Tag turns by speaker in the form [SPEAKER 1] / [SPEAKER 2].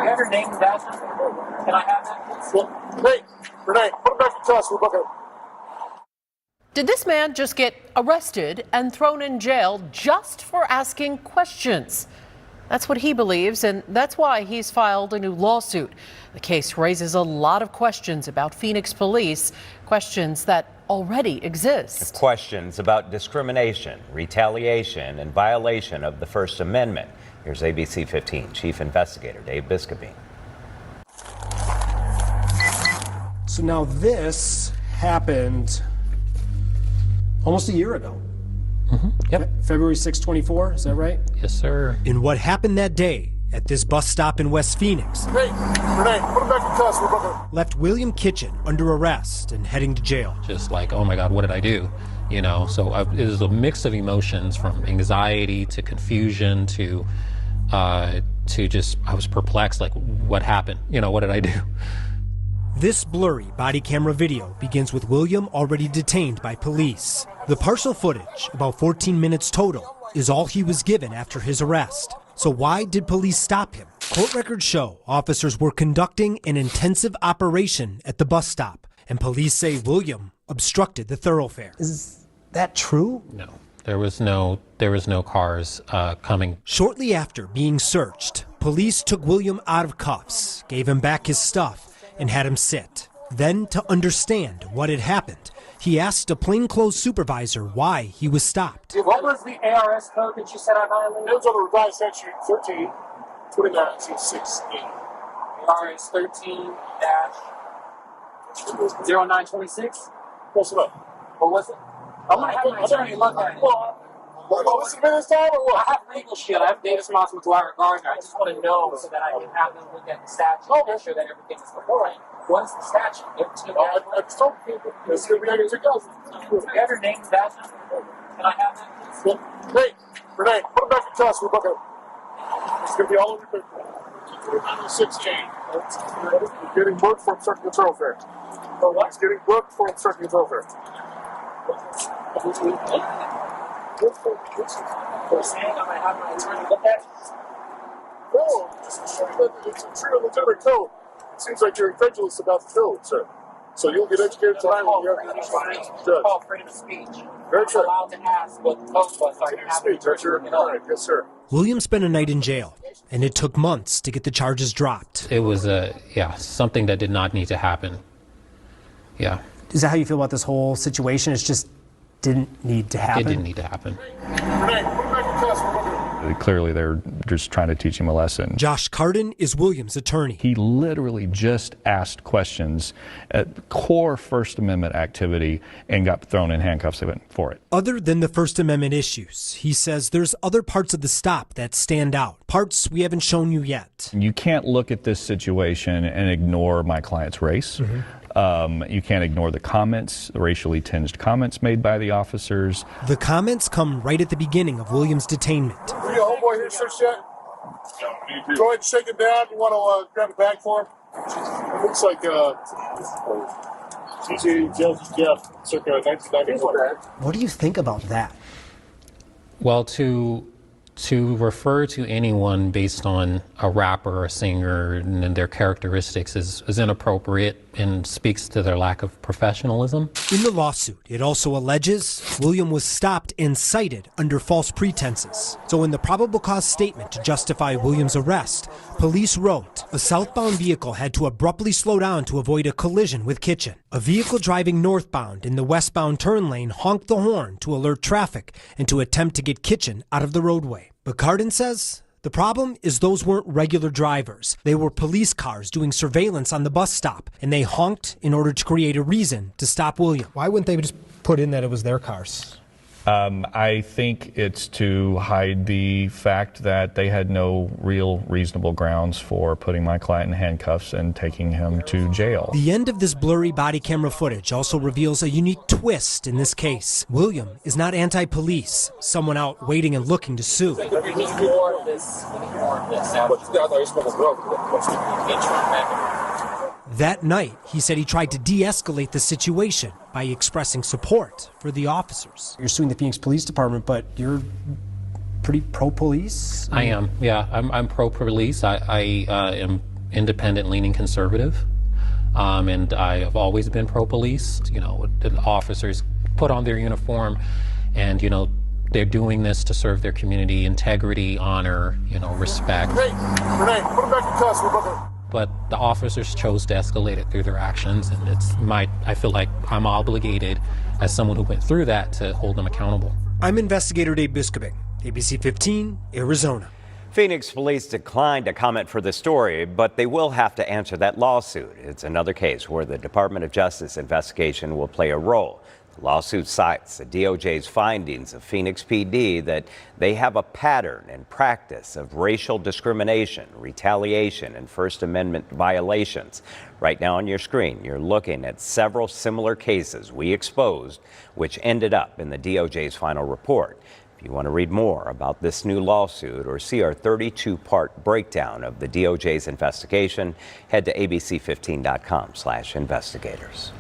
[SPEAKER 1] you have your name and badge number? Can I have that, please?
[SPEAKER 2] Hey, Renee, put him back in custody. We'll look at it.
[SPEAKER 3] Did this man just get arrested and thrown in jail just for asking questions? That's what he believes, and that's why he's filed a new lawsuit. The case raises a lot of questions about Phoenix police, questions that already exist.
[SPEAKER 4] Questions about discrimination, retaliation, and violation of the First Amendment. Here's ABC 15 Chief Investigator Dave Biscobine.
[SPEAKER 5] So now this happened almost a year ago.
[SPEAKER 6] Yep.
[SPEAKER 5] February 6, 24, is that right?
[SPEAKER 6] Yes, sir.
[SPEAKER 7] In what happened that day at this bus stop in West Phoenix
[SPEAKER 2] Hey, Renee, put him back in custody. We'll look at it.
[SPEAKER 7] left William Kitchen under arrest and heading to jail.
[SPEAKER 6] Just like, oh my God, what did I do? You know, so it was a mix of emotions from anxiety to confusion to just, I was perplexed, like, what happened? You know, what did I do?
[SPEAKER 7] This blurry body camera video begins with William already detained by police. The partial footage, about 14 minutes total, is all he was given after his arrest. So why did police stop him? Court records show officers were conducting an intensive operation at the bus stop, and police say William obstructed the thoroughfare.
[SPEAKER 5] Is that true?
[SPEAKER 6] No, there was no cars coming.
[SPEAKER 7] Shortly after being searched, police took William out of cuffs, gave him back his stuff, and had him sit. Then, to understand what had happened, he asked a plainclothes supervisor why he was stopped.
[SPEAKER 1] What was the ARS code that you said I violated?
[SPEAKER 2] It was on the revised statute 13, 2916.
[SPEAKER 1] ARS 13-0926?
[SPEAKER 2] Close enough.
[SPEAKER 1] What was it? I'm going to have my attorney look at it.
[SPEAKER 2] Well, this is this time or what?
[SPEAKER 1] I have legal shit. I have Davis Moss with Dwyer Gardner. I just want to know so that I can have them look at the statute and make sure that everything is correct. What is the statute?
[SPEAKER 2] I told people it's going to be under 2,000.
[SPEAKER 1] Do you have your name and badge number? Can I have that, please?
[SPEAKER 2] Hey, Renee, put him back in custody. We'll look at it. It's going to be all over the paper. 16. He's getting booked for obstructing the thoroughfare. He's getting booked for obstructing the thoroughfare. No, it's a true legitimate code. It seems like you're incredulous about the code, sir. So you'll get educated tonight when you have to judge.
[SPEAKER 1] Call freedom of speech.
[SPEAKER 2] Very true.
[SPEAKER 1] I'm allowed to ask what the code was. So I can have
[SPEAKER 2] Speech, that's your right. Yes, sir.
[SPEAKER 7] William spent a night in jail, and it took months to get the charges dropped.
[SPEAKER 6] It was something that did not need to happen. Yeah.
[SPEAKER 5] Is that how you feel about this whole situation? It just didn't need to happen?
[SPEAKER 6] It didn't need to happen.
[SPEAKER 2] Renee, put him back in custody. We'll look at it.
[SPEAKER 8] Clearly, they're just trying to teach him a lesson.
[SPEAKER 7] Josh Carden is William's attorney.
[SPEAKER 8] He literally just asked questions at core First Amendment activity and got thrown in handcuffs for it.
[SPEAKER 7] Other than the First Amendment issues, he says there's other parts of the stop that stand out, parts we haven't shown you yet.
[SPEAKER 8] You can't look at this situation and ignore my client's race. You can't ignore the comments, the racially tinged comments made by the officers.
[SPEAKER 7] The comments come right at the beginning of William's detainment.
[SPEAKER 2] Are you a homeboy here, sir, yet? Go ahead and shake it down. You want to grab a bag for him? It looks like TJ Jeff, circa 1994.
[SPEAKER 5] What do you think about that?
[SPEAKER 6] Well, to refer to anyone based on a rapper or a singer and their characteristics is inappropriate and speaks to their lack of professionalism.
[SPEAKER 7] In the lawsuit, it also alleges William was stopped and cited under false pretenses. So in the probable cause statement to justify William's arrest, police wrote, a southbound vehicle had to abruptly slow down to avoid a collision with Kitchen. A vehicle driving northbound in the westbound turn lane honked the horn to alert traffic and to attempt to get Kitchen out of the roadway. But Carden says the problem is those weren't regular drivers. They were police cars doing surveillance on the bus stop, and they honked in order to create a reason to stop William.
[SPEAKER 5] Why wouldn't they just put in that it was their cars?
[SPEAKER 8] I think it's to hide the fact that they had no real reasonable grounds for putting my client in handcuffs and taking him to jail.
[SPEAKER 7] The end of this blurry body camera footage also reveals a unique twist in this case. William is not anti-police, someone out waiting and looking to sue. That night, he said he tried to de-escalate the situation by expressing support for the officers.
[SPEAKER 5] You're suing the Phoenix Police Department, but you're pretty pro-police?
[SPEAKER 6] I am, yeah. I'm pro-police. I am independent leaning conservative. And I have always been pro-police. You know, the officers put on their uniform and, you know, they're doing this to serve their community, integrity, honor, you know, respect.
[SPEAKER 2] Renee, put him back in custody.
[SPEAKER 6] But the officers chose to escalate it through their actions, and I feel like I'm obligated as someone who went through that to hold them accountable.
[SPEAKER 7] I'm investigator Dave Biskobing, ABC 15, Arizona.
[SPEAKER 4] Phoenix police declined to comment for the story, but they will have to answer that lawsuit. It's another case where the Department of Justice investigation will play a role. The lawsuit cites the DOJ's findings of Phoenix PD that they have a pattern and practice of racial discrimination, retaliation, and First Amendment violations. Right now on your screen, you're looking at several similar cases we exposed, which ended up in the DOJ's final report. If you want to read more about this new lawsuit or see our 32-part breakdown of the DOJ's investigation, head to abc15.com/investigators.